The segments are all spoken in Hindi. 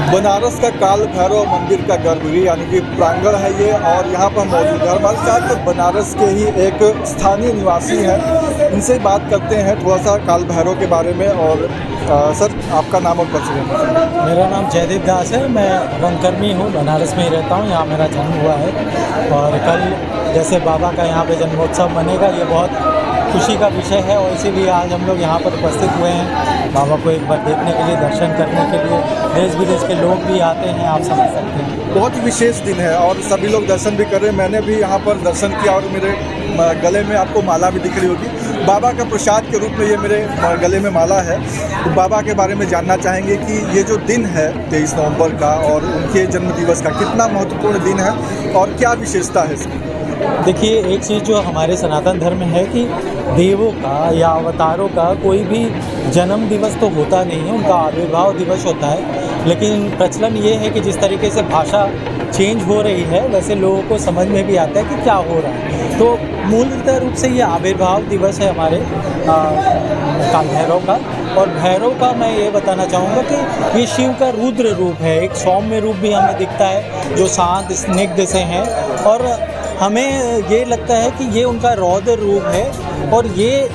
बनारस का काल भैरव मंदिर का गर्भगृह यानी कि प्रांगण है ये, और यहाँ पर मौजूद है हमारे साथ बनारस के ही एक स्थानीय निवासी हैं। इनसे ही बात करते हैं थोड़ा सा काल भैरव के बारे में। और सर, आपका नाम और परिचय? मेरा नाम जयदीप दास है। मैं रंगकर्मी हूँ, बनारस में ही रहता हूँ। यहाँ मेरा जन्म हुआ है और कल जैसे बाबा का यहाँ पे जन्मोत्सव बनेगा, ये बहुत खुशी का विषय है और इसीलिए आज हम लोग यहाँ पर उपस्थित हुए हैं बाबा को एक बार देखने के लिए, दर्शन करने के लिए। देश विदेश के लोग भी आते हैं, आप समझ सकते हैं। बहुत ही विशेष दिन है और सभी लोग दर्शन भी कर रहे हैं। मैंने भी यहाँ पर दर्शन किया और मेरे गले में आपको माला भी दिख रही होगी। बाबा का प्रसाद के रूप में ये मेरे गले में माला है। तो बाबा के बारे में जानना चाहेंगे कि ये जो दिन है 23 नवंबर का और उनके जन्मदिवस का, कितना महत्वपूर्ण दिन है और क्या विशेषता है इसकी? देखिए, एक चीज़ जो हमारे सनातन धर्म में है कि देवों का या अवतारों का कोई भी जन्म दिवस तो होता नहीं है, उनका आविर्भाव दिवस होता है। लेकिन प्रचलन ये है कि जिस तरीके से भाषा चेंज हो रही है वैसे लोगों को समझ में भी आता है कि क्या हो रहा है। तो मूलतः रूप से ये आविर्भाव दिवस है हमारे काल भैरव का। और भैरव का मैं ये बताना चाहूँगा कि ये शिव का रुद्र रूप है, एक सौम्य रूप भी हमें दिखता है जो शांत स्निग्ध से हैं। और हमें ये लगता है कि ये उनका रौद्र रूप है और ये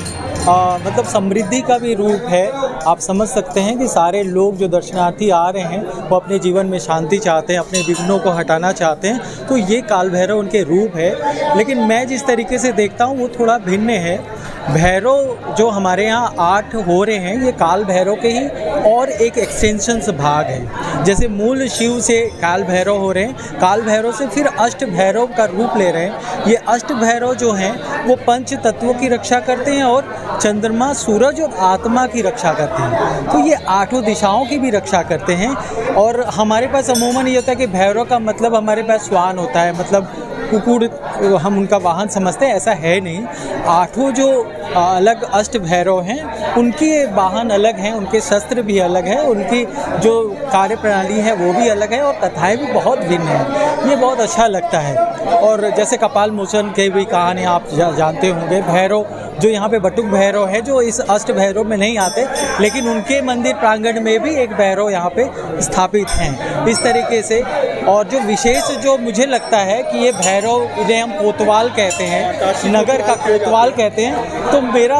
मतलब समृद्धि का भी रूप है। आप समझ सकते हैं कि सारे लोग जो दर्शनार्थी आ रहे हैं वो अपने जीवन में शांति चाहते हैं, अपने विघ्नों को हटाना चाहते हैं, तो ये काल भैरव उनके रूप है। लेकिन मैं जिस तरीके से देखता हूँ वो थोड़ा भिन्न है। भैरव जो हमारे यहाँ 8 हो रहे हैं, ये काल भैरव के ही और एक एक्सटेंशंस भाग है। जैसे मूल शिव से काल भैरव हो रहे हैं, काल भैरव से फिर अष्ट भैरव का रूप ले रहे हैं। ये अष्ट भैरव जो हैं वो पंच तत्वों की रक्षा करते हैं और चंद्रमा, सूरज और आत्मा की रक्षा करते हैं। तो ये 8 दिशाओं की भी रक्षा करते हैं। और हमारे पास अमूमन ये होता है कि भैरव का मतलब हमारे पास श्वान होता है, मतलब कुकुड़ हम उनका वाहन समझते हैं, ऐसा है नहीं। 8 जो अलग अष्ट भैरव हैं उनके वाहन अलग हैं, उनके शस्त्र भी अलग हैं, उनकी जो कार्य प्रणाली है वो भी अलग है और कथाएं भी बहुत भिन्न हैं। ये बहुत अच्छा लगता है। और जैसे कपाल मोचन के भी कहानी आप जानते होंगे। भैरव जो यहाँ पे बटुक भैरव है जो इस अष्ट भैरव में नहीं आते, लेकिन उनके मंदिर प्रांगण में भी एक भैरव यहाँ पे स्थापित हैं इस तरीके से। और जो विशेष जो मुझे लगता है कि ये भैरव, इन्हें हम कोतवाल कहते हैं, नगर का कोतवाल कहते हैं। तो मेरा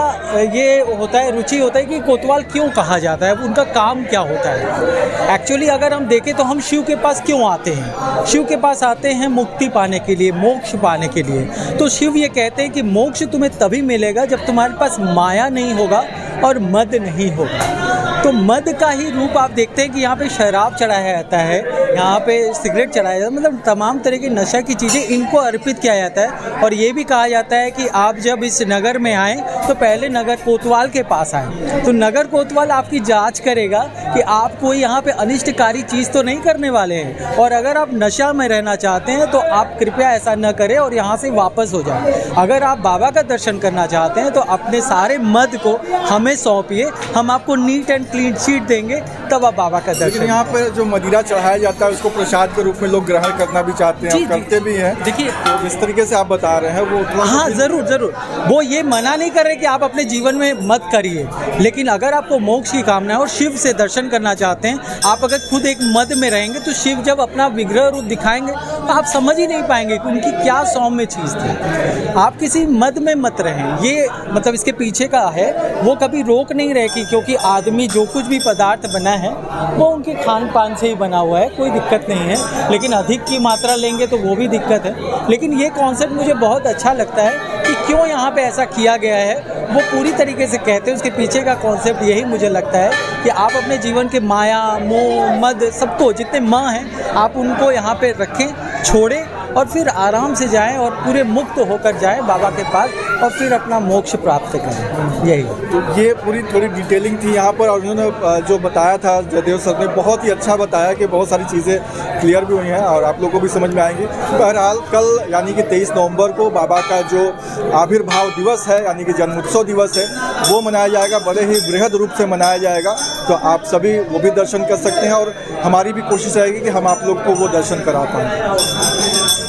ये होता है, रुचि होता है कि कोतवाल क्यों कहा जाता है, उनका काम क्या होता है। एक्चुअली अगर हम देखें तो हम शिव के पास क्यों आते हैं? शिव के पास आते हैं मुक्ति पाने के लिए, मोक्ष पाने के लिए। तो शिव ये कहते हैं कि मोक्ष तुम्हें तभी मिलेगा जब तुम्हारे पास माया नहीं होगा और मद नहीं होगा। तो मद का ही रूप आप देखते हैं कि यहाँ पे शराब चढ़ाया जाता है, यहाँ पे सिगरेट चढ़ाया जाता है, मतलब तमाम तरह की नशा की चीज़ें इनको अर्पित किया जाता है। और ये भी कहा जाता है कि आप जब इस नगर में आएँ तो पहले नगर कोतवाल के पास आएँ। तो नगर कोतवाल आपकी जांच करेगा कि आप कोई यहाँ पे अनिष्टकारी चीज़ तो नहीं करने वाले हैं। और अगर आप नशा में रहना चाहते हैं तो आप कृपया ऐसा न करें और यहाँ से वापस हो जाएं। अगर आप बाबा का दर्शन करना चाहते हैं तो अपने सारे मद को हमें सौंपिए, हम आपको नीट एंड क्लीन शीट देंगे, तब आप बाबा का दर्शन। यहाँ पर जो मदिरा चढ़ाया जाता है उसको प्रसाद के रूप में लोग ग्रहण करना भी चाहते हैं और करते भी हैं। देखिए, तो जिस तरीके से आप बता रहे हैं वो हाँ, ज़रूर वो ये मना नहीं कर रहे कि आप अपने जीवन में मत करिए, लेकिन अगर आपको मोक्ष की कामना है और शिव से दर्शन करना चाहते हैं, आप अगर खुद एक मद में रहेंगे तो शिव जब अपना विग्रह रूप दिखाएंगे तो आप समझ ही नहीं पाएंगे कि उनकी क्या सौम्य चीज़ थी। आप किसी मद में मत रहें, ये मतलब इसके पीछे का है। वो कभी रोक नहीं रहे कि क्योंकि आदमी जो कुछ भी पदार्थ बना है वो उनके खान पान से ही बना हुआ है, कोई दिक्कत नहीं है। लेकिन अधिक की मात्रा लेंगे तो वो भी दिक्कत है। लेकिन ये कॉन्सेप्ट मुझे बहुत अच्छा लगता है कि क्यों यहाँ पे ऐसा किया गया है, वो पूरी तरीके से कहते हैं। उसके पीछे का कॉन्सेप्ट यही मुझे लगता है कि आप अपने जीवन के माया, मोह, मद, सबको जितने माँ हैं आप उनको यहाँ पे रखें, छोड़ें और फिर आराम से जाएं और पूरे मुक्त होकर जाएं बाबा के पास और फिर अपना मोक्ष प्राप्त करें। यही तो ये पूरी थोड़ी डिटेलिंग थी यहाँ पर। और उन्होंने जो बताया था जयदेव सर ने बहुत ही अच्छा बताया कि बहुत सारी चीज़ें क्लियर भी हुई हैं और आप लोगों को भी समझ में आएंगी। बहरहाल कल यानी कि 23 नवंबर को बाबा का जो आविर्भाव दिवस है यानी कि जन्मोत्सव दिवस है वो मनाया जाएगा, बड़े ही बृहद रूप से मनाया जाएगा। तो आप सभी वो भी दर्शन कर सकते हैं और हमारी भी कोशिश रहेगी कि हम आप लोग को वो दर्शन करा पाएँ।